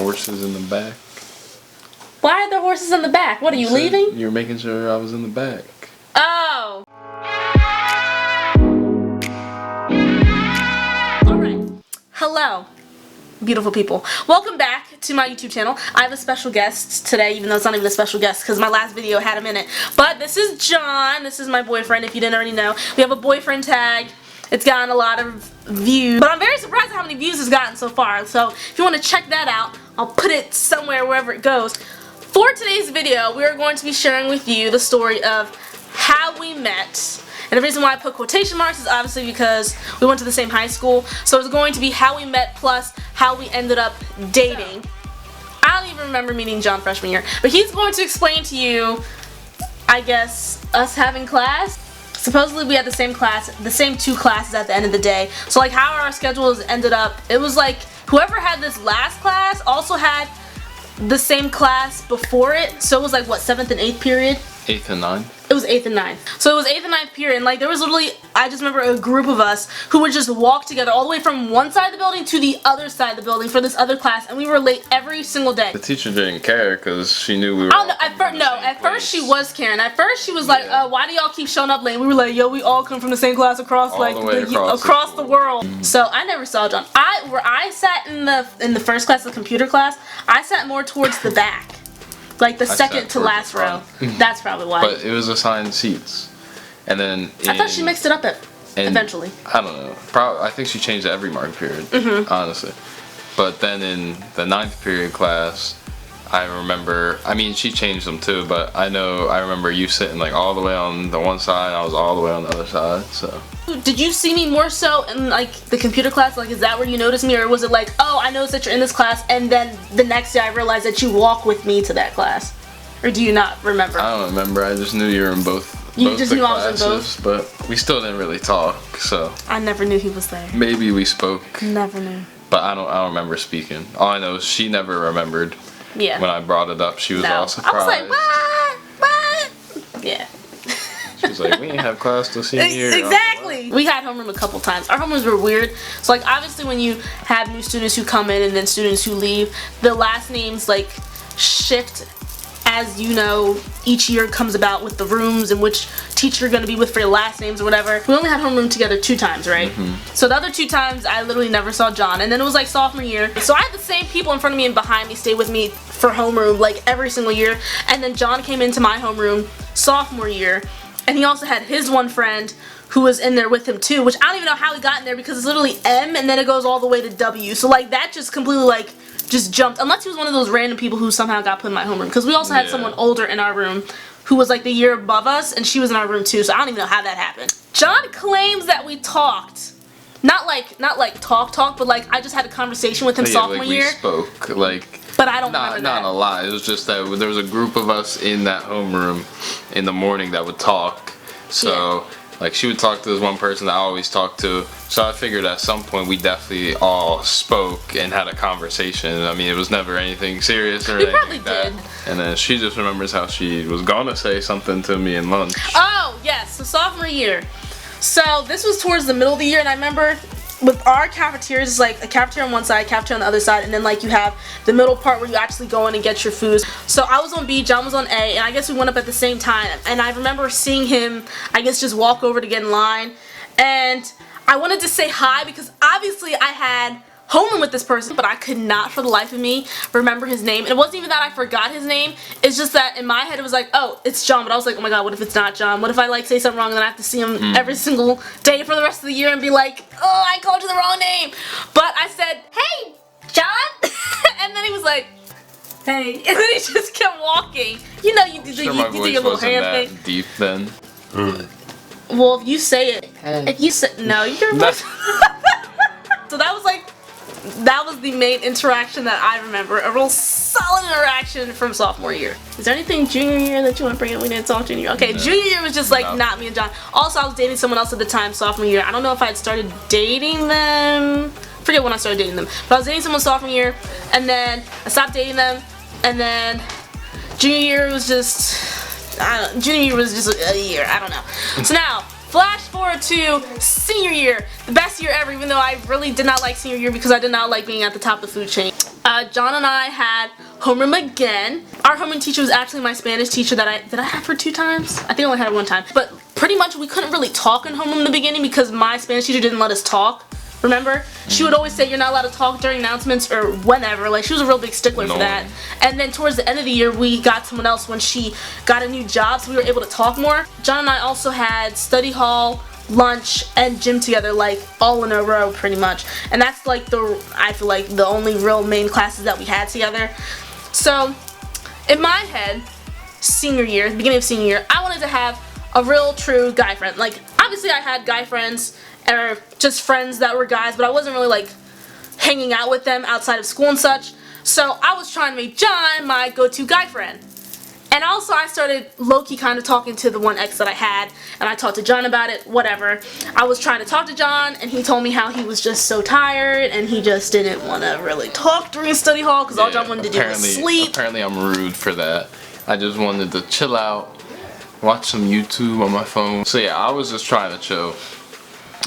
horses in the back. Why are there horses in the back? What, are you leaving? You're making sure I was in the back. Oh. Alright. Hello, beautiful people. Welcome back to my YouTube channel. I have a special guest today, even though it's not even a special guest because my last video had him in it. But this is John. This is my boyfriend, if you didn't already know. We have a boyfriend tag. It's gotten a lot of views. But I'm very surprised at how many views it's gotten so far. So if you want to check that out, I'll put it somewhere wherever it goes. For today's video, we are going to be sharing with you the story of how we met. And the reason why I put quotation marks is obviously because we went to the same high school. So it's going to be how we met plus how we ended up dating. I don't even remember meeting John freshman year. But he's going to explain to you, I guess, us having class. Supposedly we had the same class, the same two classes at the end of the day. So like how our schedules ended up, it was like whoever had this last class also had the same class before it. So it was like what, 7th and 8th period? 8th and 9th? It was 8th and 9th. So it was 8th and 9th period, and like there was literally, I just remember a group of us who would just walk together all the way from one side of the building to the other side of the building for this other class, and we were late every single day. The teacher didn't care because she knew we were all at first she was caring. At first she was like, why do y'all keep showing up late? We were like, yo, we all come from the same class across all like across the world. So I never saw John. Where I sat in the first class, the computer class, I sat more towards the back. Like the second to last row. That's probably why. But it was assigned seats. And then I thought she mixed it up eventually. I don't know. I think she changed it every mark period, honestly. But then in the 9th period class, I remember, I mean she changed them too, but I remember you sitting like all the way on the one side, I was all the way on the other side, so. Did you see me more so in like the computer class? Like, is that where you noticed me, or was it like, oh, I noticed that you're in this class, and then the next day I realized that you walk with me to that class? Or do you not remember? I don't remember. I just knew you were in both. You just knew I was in both? But we still didn't really talk, so. I never knew he was there. Maybe we spoke. Never knew. But I don't remember speaking. All I know is she never remembered. Yeah. When I brought it up, she was all surprised. I was like, what? Yeah. She was like, we didn't have class till senior year. Exactly. We had homeroom a couple times. Our homerooms were weird. So like obviously when you have new students who come in and then students who leave, the last names like shift as you know each year comes about with the rooms and which teacher you're going to be with for your last names or whatever. We only had homeroom together 2 times, right? So the other 2 times I literally never saw John, and then it was like sophomore year. So I had the same people in front of me and behind me stay with me for homeroom like every single year, and then John came into my homeroom sophomore year, and he also had his one friend who was in there with him too, which I don't even know how he got in there because it's literally M and then it goes all the way to W. So like that just completely like just jumped, unless he was one of those random people who somehow got put in my homeroom, because we also had someone older in our room who was like the year above us, and she was in our room too, so I don't even know how that happened. John claims that we talked. Not like talk, but like I just had a conversation with him sophomore year. We spoke, like. But I don't remember that. Not a lot. It was just that there was a group of us in that homeroom in the morning that would talk. So, like, she would talk to this one person that I always talked to. So I figured at some point we definitely all spoke and had a conversation. I mean, it was never anything serious or anything like that. And then she just remembers how she was gonna say something to me in lunch. Oh, yes. So sophomore year. So this was towards the middle of the year, and I remember with our cafeterias, it's like a cafeteria on one side, cafeteria on the other side, and then like you have the middle part where you actually go in and get your food. So I was on B, John was on A, and I guess we went up at the same time, and I remember seeing him, I guess, just walk over to get in line, and I wanted to say hi because obviously I had homeroom with this person, but I could not for the life of me remember his name. And it wasn't even that I forgot his name, it's just that in my head it was like, oh, it's John, but I was like, oh my god, what if it's not John? What if I like say something wrong and then I have to see him every single day for the rest of the year and be like, oh, I called you the wrong name. But I said, hey, John, and then he was like, hey, and then he just kept walking. You know, you do your little hand thing. Deep then. Well, if you say it, if you say, no, you're So that was the main interaction that I remember. A real solid interaction from sophomore year. Is there anything junior year that you want to bring up? We didn't talk junior year. Okay, junior year was just like not me and John. Also, I was dating someone else at the time sophomore year. I don't know if I had started dating them. Forget when I started dating them. But I was dating someone sophomore year, and then I stopped dating them, and then junior year was just, junior year was just a year. I don't know. So now, flash forward to senior year, the best year ever, even though I really did not like senior year because I did not like being at the top of the food chain. John and I had homeroom again. Our homeroom teacher was actually my Spanish teacher that did I have her 2 times? I think I only had her 1 time. But pretty much we couldn't really talk in homeroom in the beginning because my Spanish teacher didn't let us talk. Remember? She would always say you're not allowed to talk during announcements or whenever. Like, she was a real big stickler for that. And then towards the end of the year, we got someone else when she got a new job, so we were able to talk more. John and I also had study hall, lunch, and gym together, like, all in a row, pretty much. And that's, like, I feel like, the only real main classes that we had together. So, in my head, senior year, beginning of senior year, I wanted to have a real, true guy friend. Like, obviously I had guy friends, or just friends that were guys, but I wasn't really like hanging out with them outside of school and such. So I was trying to make John my go-to guy friend. And also I started low-key kind of talking to the one ex that I had, and I talked to John about it, whatever. I was trying to talk to John, and he told me how he was just so tired, and he just didn't want to really talk during study hall, because all John wanted to do was sleep. Apparently I'm rude for that. I just wanted to chill out, watch some YouTube on my phone. So yeah, I was just trying to chill.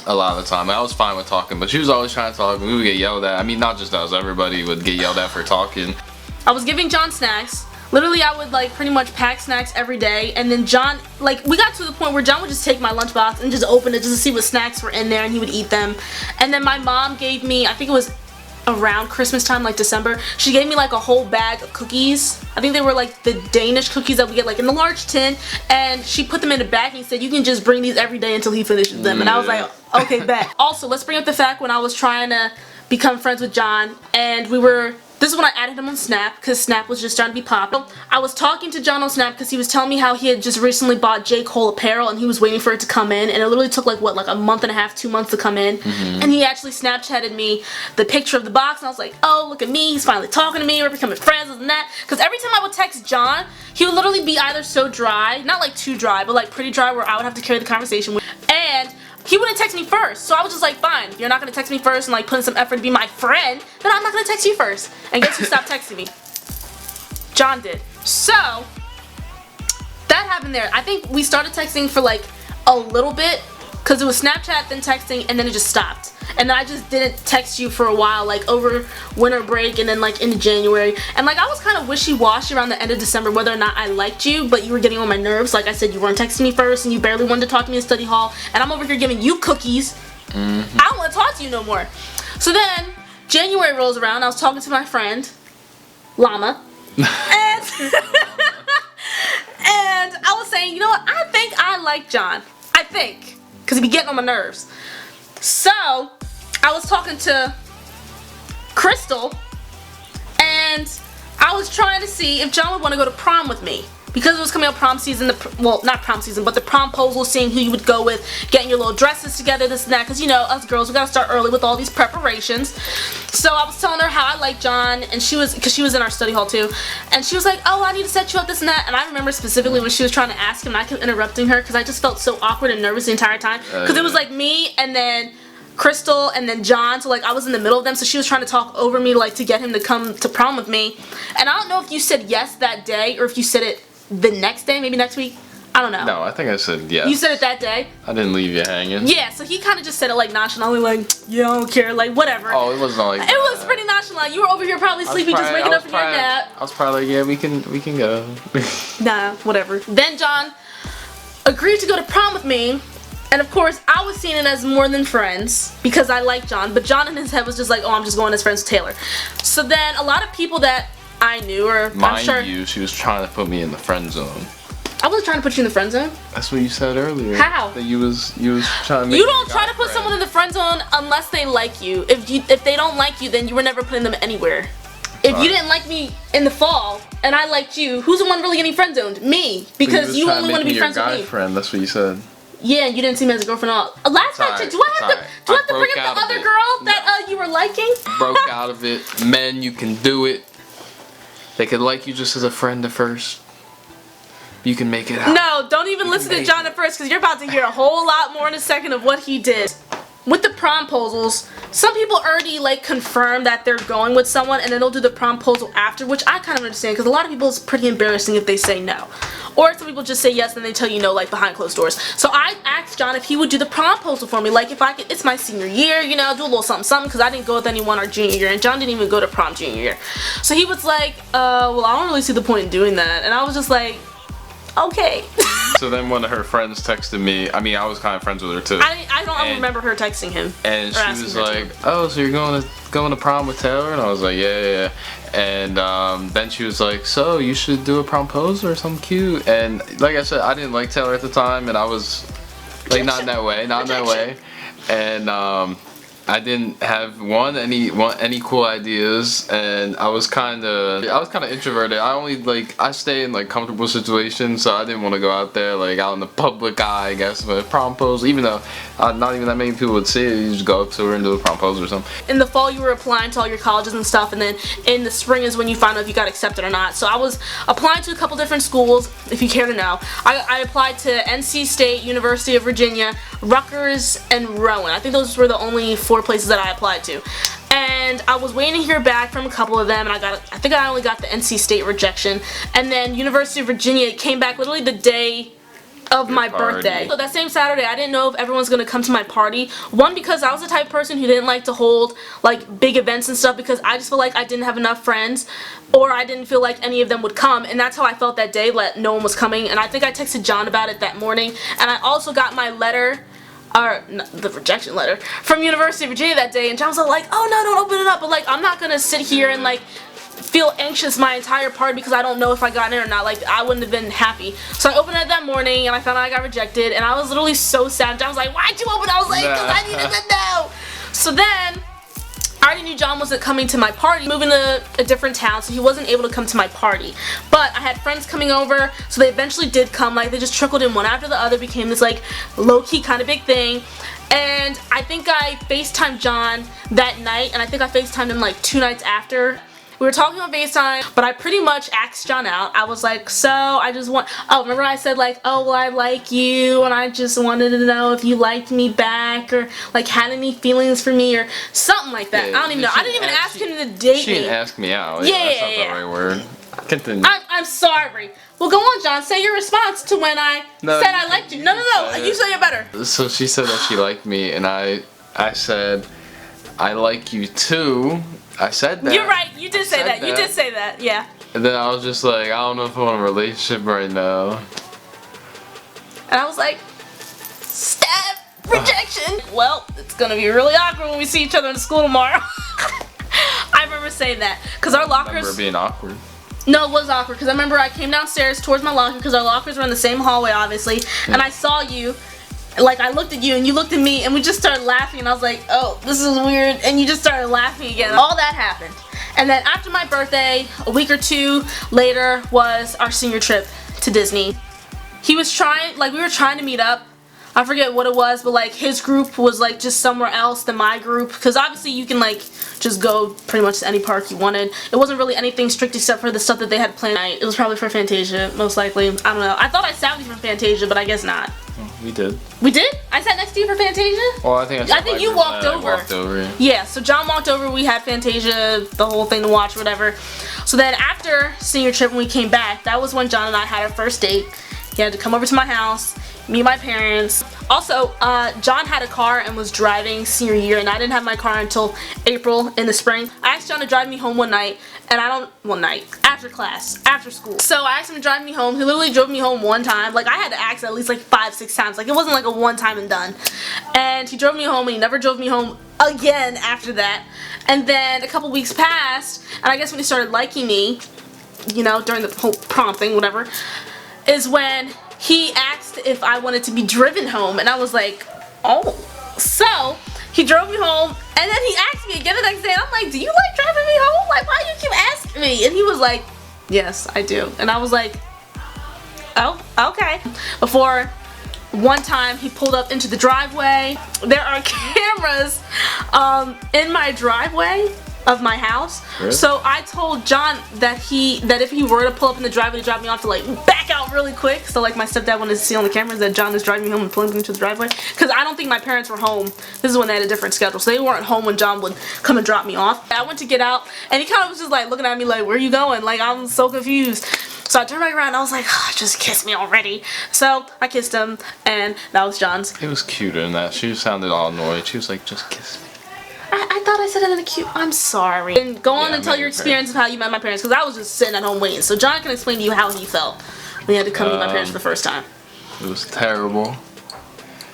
A lot of the time. I was fine with talking, but she was always trying to talk. We would get yelled at. I mean, not just us. Everybody would get yelled at for talking. I was giving John snacks. Literally, I would like pretty much pack snacks every day, and then John, like, we got to the point where John would just take my lunchbox and just open it just to see what snacks were in there, and he would eat them. And then my mom gave me, I think it was around Christmas time, like December, she gave me like a whole bag of cookies. I think they were like the Danish cookies that we get like in the large tin, and she put them in a bag and said you can just bring these every day until he finishes them. And I was like, okay, bet. Also, let's bring up the fact when I was trying to become friends with John, and this is when I added him on Snap, because Snap was just starting to be popular. I was talking to John on Snap because he was telling me how he had just recently bought J. Cole apparel and he was waiting for it to come in, and it literally took like, what, like a month and a half, 2 months to come in. And he actually Snapchatted me the picture of the box, and I was like, oh, look at me, he's finally talking to me, we're becoming friends, and that. Because every time I would text John, he would literally be either so dry, not like too dry, but like pretty dry, where I would have to carry the conversation with, and he wouldn't text me first. So I was just like, fine, you're not gonna text me first and like put in some effort to be my friend, then I'm not gonna text you first. And guess who stopped texting me? John did. So that happened there. I think we started texting for like a little bit, because it was Snapchat, then texting, and then it just stopped. And then I just didn't text you for a while, like over winter break and then like into January. And like I was kind of wishy-washy around the end of December whether or not I liked you, but you were getting on my nerves. Like I said, you weren't texting me first and you barely wanted to talk to me in study hall, and I'm over here giving you cookies. I don't want to talk to you no more. So then January rolls around, I was talking to my friend, Llama, and I was saying, you know what, I think I like John. I think. Because he be getting on my nerves. So, I was talking to Crystal, and I was trying to see if John would want to go to prom with me. Because it was coming up prom season, well, not prom season, but the promposal, seeing who you would go with, getting your little dresses together, this and that. Because, you know, us girls, we gotta start early with all these preparations. So I was telling her how I like John, and because she was in our study hall too, and she was like, oh, I need to set you up, this and that. And I remember specifically when she was trying to ask him, and I kept interrupting her because I just felt so awkward and nervous the entire time. Because it was like me, and then Crystal, and then John, so like I was in the middle of them, so she was trying to talk over me like to get him to come to prom with me. And I don't know if you said yes that day, or if you said it the next day, maybe next week. I don't know. No, I think I said yes. You said it that day? I didn't leave you hanging. Yeah, so he kind of just said it like nonchalantly, like, yeah, I don't care, like, whatever. Oh, it wasn't like that. It was pretty nonchalant. You were over here probably sleepy, just waking up from your nap. I was probably like, yeah, we can go. Nah, whatever. Then John agreed to go to prom with me, and of course, I was seeing it as more than friends, because I like John, but John in his head was just like, oh, I'm just going as friends with Taylor. So then, a lot of people that I knew, or I'm sure... Mind you, she was trying to put me in the friend zone. I wasn't trying to put you in the friend zone. That's what you said earlier. How? That you was trying to make You don't try to put someone in the friend zone unless they like you. If they don't like you, then you were never putting them anywhere. If you didn't like me in the fall and I liked you, who's the one really getting friend zoned? Me, because you only want to be friends with me. Friend. That's what you said. Yeah, you didn't see me as a girlfriend at all. Last time, do I have to bring up the other girl that you were liking? Broke out of it. Men, you can do it. They could like you just as a friend at first. You can make it out. No, don't even listen to John at first, because you're about to hear a whole lot more in a second of what he did. With the promposals, some people already like confirm that they're going with someone, and then they'll do the promposal after, which I kind of understand, because a lot of people it's pretty embarrassing if they say no. Or some people just say yes and they tell you no, like behind closed doors. So I asked John if he would do the proposal for me, like if I could, it's my senior year, you know, do a little something, because I didn't go with anyone our junior year, and John didn't even go to prom junior year. So he was like, well, I don't really see the point in doing that, and I was just like, okay. So then one of her friends texted me. I mean, I was kind of friends with her too. I don't remember her texting him. And she was like, "Oh, so you're going to prom with Taylor?" And I was like, "Yeah." And then she was like, "So you should do a promposal or something cute." And like I said, I didn't like Taylor at the time, and I was like, not in that way. And I didn't have any cool ideas, and I was kind of introverted. I stay in like comfortable situations, so I didn't want to go out there like out in the public eye, I guess, with a promposal. Even though not even that many people would see it, you just go up to her and do a promposal or something. In the fall, you were applying to all your colleges and stuff, and then in the spring is when you find out if you got accepted or not. So I was applying to a couple different schools, if you care to know. I applied to NC State, University of Virginia, Rutgers, and Rowan. I think those were the only 4 places that I applied to. And I was waiting to hear back from a couple of them, and I think I only got the NC State rejection. And then University of Virginia came back literally the day of my birthday. So that same Saturday, I didn't know if everyone's gonna come to my party. One, because I was the type of person who didn't like to hold like big events and stuff, because I just feel like I didn't have enough friends, or I didn't feel like any of them would come, and that's how I felt that day, that no one was coming. And I think I texted John about it that morning, and I also got my letter, or the rejection letter, from University of Virginia that day, and John was like, "Oh no, don't open it up," but like, I'm not gonna sit here and like feel anxious my entire party because I don't know if I got in or not. Like, I wouldn't have been happy. So I opened it that morning, and I found out I got rejected, and I was literally so sad. John was like, "Why'd you open it?" I was like, "Because I needed to know." So then I already knew John wasn't coming to my party, moving to a different town, so he wasn't able to come to my party. But I had friends coming over, so they eventually did come. Like, they just trickled in one after the other, became this like low-key kind of big thing. And I think I FaceTimed John that night, and I think I FaceTimed him like 2 nights after. We were talking on FaceTime, but I pretty much asked John out. I was like, "So, I just want..." Oh, remember I said like, "Oh, well, I like you, and I just wanted to know if you liked me back, or like had any feelings for me," or something like that. Yeah, I don't even know. I didn't even ask him to date me. She didn't ask me out. Yeah, that's not the right word. Continue. I'm sorry. Well, go on, John. Say your response to when I said I liked you. No. You say it better. So she said that she liked me, and I said, "I like you too." I said that. You're right. You did say that. You did say that. Yeah. And then I was just like, I don't know if I want a relationship right now. And I was like, stab, rejection. Well, it's gonna be really awkward when we see each other in school tomorrow. I remember saying that because our lockers. I remember being awkward. No, it was awkward because I remember I came downstairs towards my locker because our lockers were in the same hallway, obviously, and I saw you. Like, I looked at you and you looked at me, and we just started laughing, and I was like, "Oh, this is weird," and you just started laughing again. All that happened. And then after my birthday, a week or 2 later, was our senior trip to Disney. He was trying, like, we were trying to meet up. I forget what it was, but like his group was like just somewhere else than my group, because obviously you can like just go pretty much to any park you wanted. It wasn't really anything strict except for the stuff that they had planned. It was probably for Fantasia, most likely. I don't know. I thought I sat with you for Fantasia, but I guess not. We did. We did? I sat next to you for Fantasia? Well, I think you walked over. Yeah, so John walked over, we had Fantasia, the whole thing to watch, whatever. So then after senior trip, when we came back, that was when John and I had our first date. He had to come over to my house, meet my parents. Also, John had a car and was driving senior year, and I didn't have my car until April in the spring. I asked John to drive me home one night, and after class, after school. So I asked him to drive me home. He literally drove me home one time. Like, I had to ask at least like 5-6 times. Like, it wasn't like a one time and done. And he drove me home, and he never drove me home again after that. And then a couple weeks passed, and I guess when he started liking me, you know, during the whole prom thing, whatever, is when he asked if I wanted to be driven home, and I was like, oh. So he drove me home, and then he asked me again the next day, and I'm like, do you like driving me home? Like, why do you keep asking me? And he was like, yes, I do. And I was like, oh, okay. Before one time he pulled up into the driveway. There are cameras in my driveway of my house. Really? So I told John that if he were to pull up in the driveway to drop me off, to like back out really quick, so like my stepdad wanted to see on the cameras that John is driving me home and pulling me into the driveway, because I don't think my parents were home. This is when they had a different schedule, so they weren't home when John would come and drop me off. I went to get out, and he kind of was just like looking at me like, where are you going? Like, I'm so confused. So I turned back around and I was like, oh, just kiss me already. So I kissed him, and that was John's. It was cuter than that. She sounded all annoyed. She was like, just kiss me. I thought I said it in a cute. I'm sorry. And go on and tell your experience of how you met my parents, because I was just sitting at home waiting. So John can explain to you how he felt when he had to come meet my parents for the first time. It was terrible.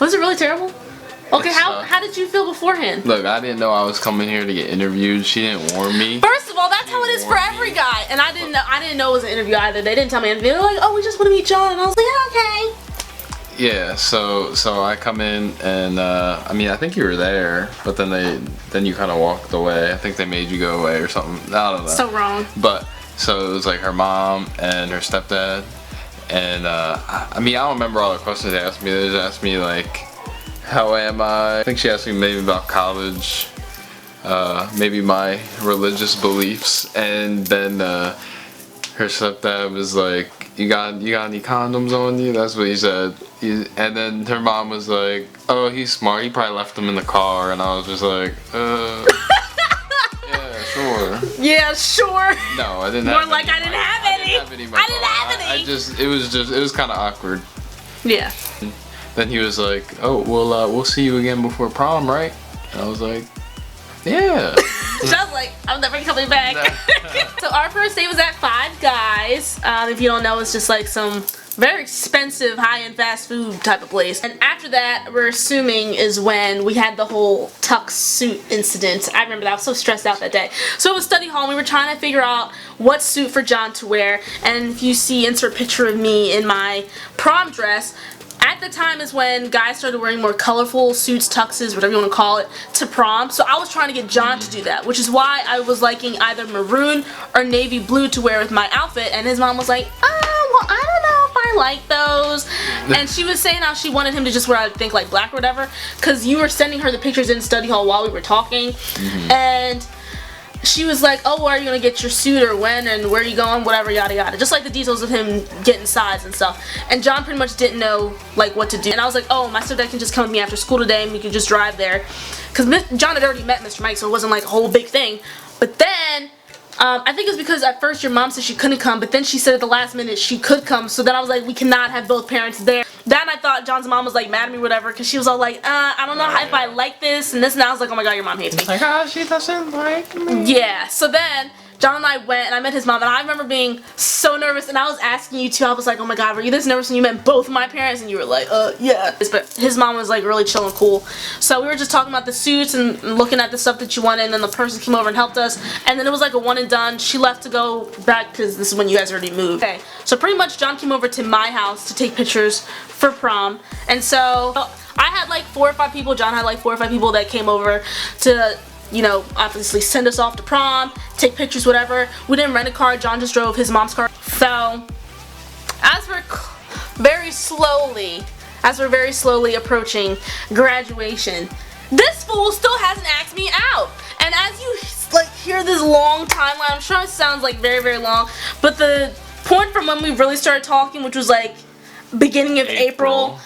Was it really terrible? Okay, how did you feel beforehand? Look, I didn't know I was coming here to get interviewed. She didn't warn me. First of all, that's how it is for every guy. And I didn't know it was an interview either. They didn't tell me anything. They were like, oh, we just want to meet John. And I was like, okay. Yeah, so I come in and I mean, I think you were there, but then you kind of walked away. I think they made you go away or something. I don't know. So wrong. But so it was like her mom and her stepdad, and I mean, I don't remember all the questions they asked me. They just asked me like, how am I? I think she asked me maybe about college, maybe my religious beliefs, and then her stepdad was like, you got any condoms on you? That's what he said. And then her mom was like, oh, he's smart. He probably left them in the car. And I was just like, yeah, sure. Yeah, sure. No, I didn't have any. More like I didn't have any. I didn't have any. It was kind of awkward. Yeah. Then he was like, oh, well, we'll see you again before prom, right? And I was like, yeah. So I was like, I'm never coming back. So our first date was at Five Guys. If you don't know, it's just like some very expensive high-end fast food type of place. And after that, we're assuming is when we had the whole tux suit incident. I remember that. I was so stressed out that day. So it was study hall. We were trying to figure out what suit for John to wear. And if you see, insert picture of me in my prom dress. At the time is when guys started wearing more colorful suits, tuxes, whatever you want to call it, to prom. So I was trying to get John to do that, which is why I was liking either maroon or navy blue to wear with my outfit. And his mom was like, oh, well, I don't know if I like those. And she was saying how she wanted him to just wear, I think, like black or whatever, because you were sending her the pictures in study hall while we were talking. And she was like, oh, where are you going to get your suit, or when, and where are you going, whatever, yada yada. Just like the details of him getting size and stuff. And John pretty much didn't know like what to do. And I was like, oh, my stepdad can just come with me after school today and we can just drive there. Because John had already met Mr. Mike, so it wasn't like a whole big thing. But then, I think it was because at first your mom said she couldn't come, but then she said at the last minute she could come. So then I was like, we cannot have both parents there. Then I thought John's mom was like mad at me or whatever, because she was all like, I don't know if I like this and this, and I was like, oh my god, your mom hates me. Like, oh, she doesn't like me. Yeah, so then John and I went and I met his mom, and I remember being so nervous, and I was asking you too. I was like, oh my god, were you this nervous when you met both of my parents? And you were like, yeah. But his mom was like really chill and cool. So we were just talking about the suits and looking at the stuff that you wanted, and then the person came over and helped us, and then it was like a one and done. She left to go back because this is when you guys already moved. Okay, so pretty much John came over to my house to take pictures for prom, and so I had like 4 or 5 people, John had like 4 or 5 people that came over to, you know, obviously send us off to prom, take pictures, whatever. We didn't rent a car, John just drove his mom's car. So, as we're very slowly approaching graduation, this fool still hasn't asked me out. And as you like hear this long timeline, I'm sure it sounds like very, very long, but the point from when we really started talking, which was like beginning of April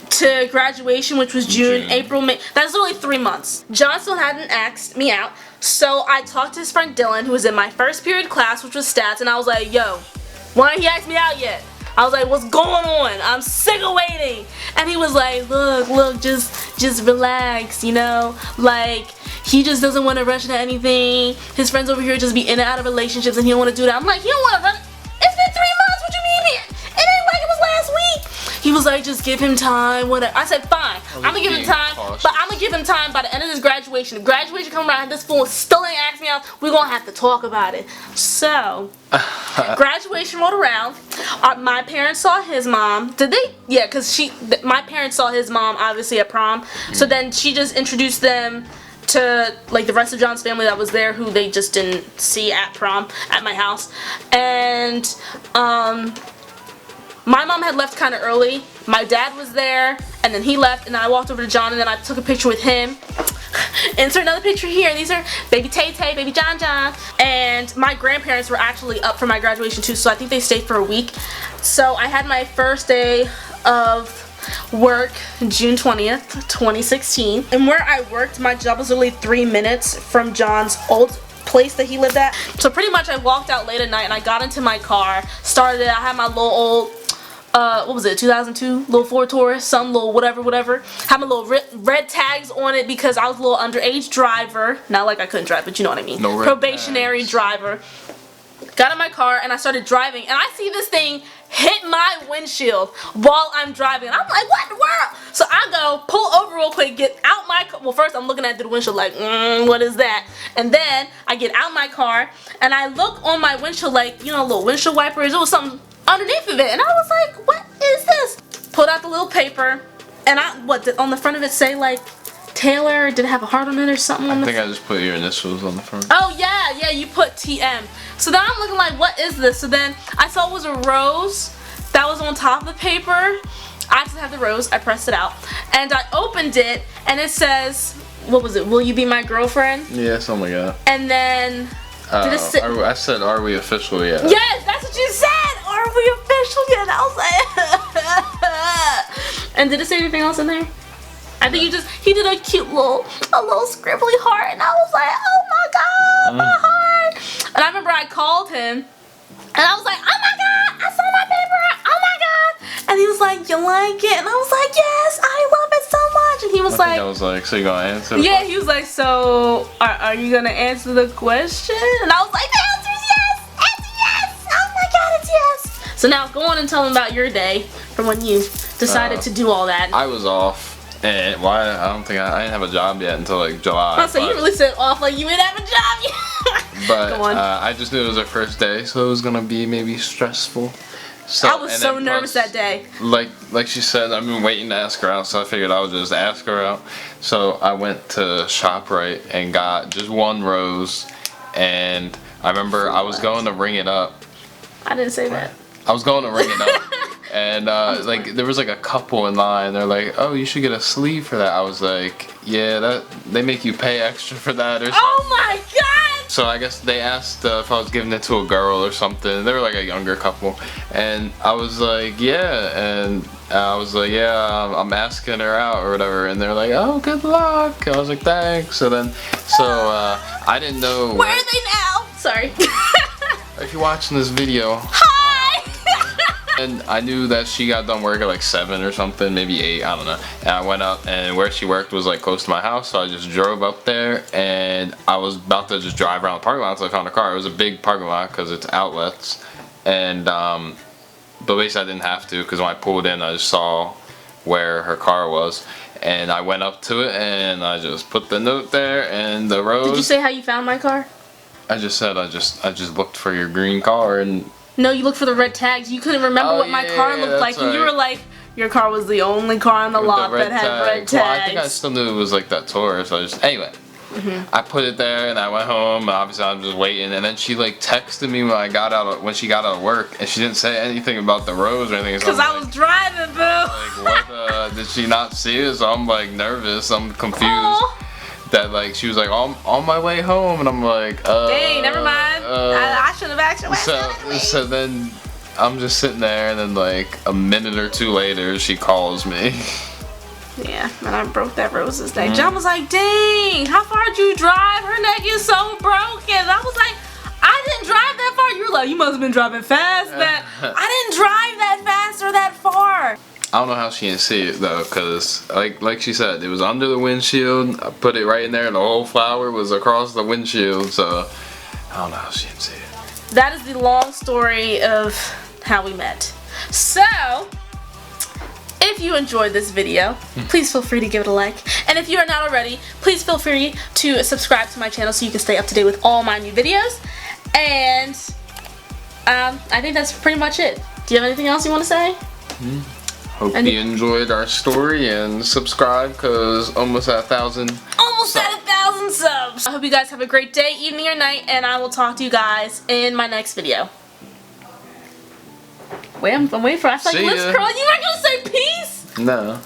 to graduation, which was June, April, May. That's only 3 months. John still hadn't asked me out, so I talked to his friend Dylan, who was in my first period class, which was stats, and I was like, yo, why ain't he asked me out yet? I was like, what's going on? I'm sick of waiting. And he was like, look, just relax, you know? Like, he just doesn't want to rush into anything. His friends over here just be in and out of relationships, and he don't want to do that. I'm like, you don't want to rush? It's been 3 months, what you mean? It ain't like it was last week. He was like, just give him time, whatever. I said, fine, I'm gonna give him time, but I'm gonna give him time by the end of this graduation. If graduation come around and this fool still ain't asked me out, we're gonna have to talk about it. So, graduation rolled around. My parents saw his mom. Did they? Yeah, because my parents saw his mom, obviously, at prom. So then she just introduced them to like the rest of John's family that was there, who they just didn't see at prom at my house. And, my mom had left kind of early. My dad was there, and then he left, and then I walked over to John, and then I took a picture with him. Insert another picture here. These are baby Tay Tay, baby John John. And my grandparents were actually up for my graduation too, so I think they stayed for a week. So I had my first day of work June 20th, 2016. And where I worked, my job was literally 3 minutes from John's old place that he lived at. So pretty much I walked out late at night and I got into my car, started it. I had my little old, what was it, 2002 little Ford Taurus, some little whatever. Had my little red tags on it because I was a little underage driver. Not like I couldn't drive, but you know what I mean. No red probationary tags. Driver. Got in my car and I started driving and I see this thing hit my windshield while I'm driving. And I'm like, what in the world? So I go, pull over real quick, get out my car. Well, first I'm looking at the windshield like, what is that? And then I get out my car and I look on my windshield like, you know, little windshield wipers. It was something underneath of it. And I was like, what is this? Pulled out the little paper and on the front of it say like, Taylor, did it have a heart on it or something? I think I just put your initials on the front. Oh yeah, you put TM. So then I'm looking like, what is this? So then I saw it was a rose that was on top of the paper. I just had the rose, I pressed it out. And I opened it and it says, what was it? Will you be my girlfriend? Yeah, something like that. And then, did it say? I said, are we official yet? Yes, that's what you said! Are we official yet? I was like, and did it say anything else in there? I think he did a cute little scribbly heart and I was like, oh my god, my heart. And I remember I called him and I was like, oh my god, I saw my paper, oh my god. And he was like, you like it? And I was like, yes, I love it so much. And he was I was like, so you gonna answer the question? He was like, so are you gonna answer the question? And I was like, the answer's yes, it's yes, oh my god, it's yes. So now go on and tell them about your day from when you decided to do all that. I was off. And I don't think I didn't have a job yet until like July. Oh, so you really said off like you didn't have a job yet. But I just knew it was our first day, so it was gonna be maybe stressful. So, I was so nervous that day. Like she said, I've been waiting to ask her out, so I figured I would just ask her out. So I went to ShopRite and got just one rose, and I remember I was going to ring it up. I didn't say that. I was going to ring it up. And like there was like a couple in line. They're like, "Oh, you should get a sleeve for that." I was like, "Yeah, they make you pay extra for that or something." Oh my god! So I guess they asked if I was giving it to a girl or something. They were like a younger couple, and I was like, "Yeah," and I was like, "Yeah, I'm asking her out or whatever." And they're like, "Oh, good luck." I was like, "Thanks." So I didn't know. Where are they now? Sorry. If you're watching this video. And I knew that she got done work at like 7 or something, maybe 8, I don't know. And I went up, and where she worked was like close to my house, so I just drove up there, and I was about to just drive around the parking lot until I found a car. It was a big parking lot because it's outlets, and but basically I didn't have to because when I pulled in, I just saw where her car was, and I went up to it, and I just put the note there and the rose. Did you say how you found my car? I just said I just looked for your green car and. No, you looked for the red tags. You couldn't remember what my car looked like, and you were like, your car was the only car on the lot that had red tags. Well, I think I still knew it was like that Taurus. So anyway, I put it there, and I went home. And obviously, I'm just waiting, and then she like texted me when she got out of work, and she didn't say anything about the rose or anything. Because I was driving, boo. Like, what? Did she not see it? So I'm like nervous. I'm confused. Aww. That like she was like on my way home, and I'm like dang, never mind. I should have actually. So then I'm just sitting there, and then like a minute or two later she calls me. Yeah, and I broke that rose's neck. John was like, dang, how far did you drive? Her neck is so broken. I was like, I didn't drive that far. You were like, you must have been driving fast. I didn't drive that fast or that far. I don't know how she didn't see it though, cause like she said, it was under the windshield. I put it right in there, and the whole flower was across the windshield. So I don't know how she didn't see it. That is the long story of how we met. So if you enjoyed this video, please feel free to give it a like. And if you are not already, please feel free to subscribe to my channel so you can stay up to date with all my new videos. And I think that's pretty much it. Do you have anything else you want to say? Hope you enjoyed our story and subscribe because almost at 1,000. Almost at 1,000 subs. I hope you guys have a great day, evening, or night, and I will talk to you guys in my next video. Wait, I'm waiting for. I saw your lips curl. You weren't gonna say peace. No.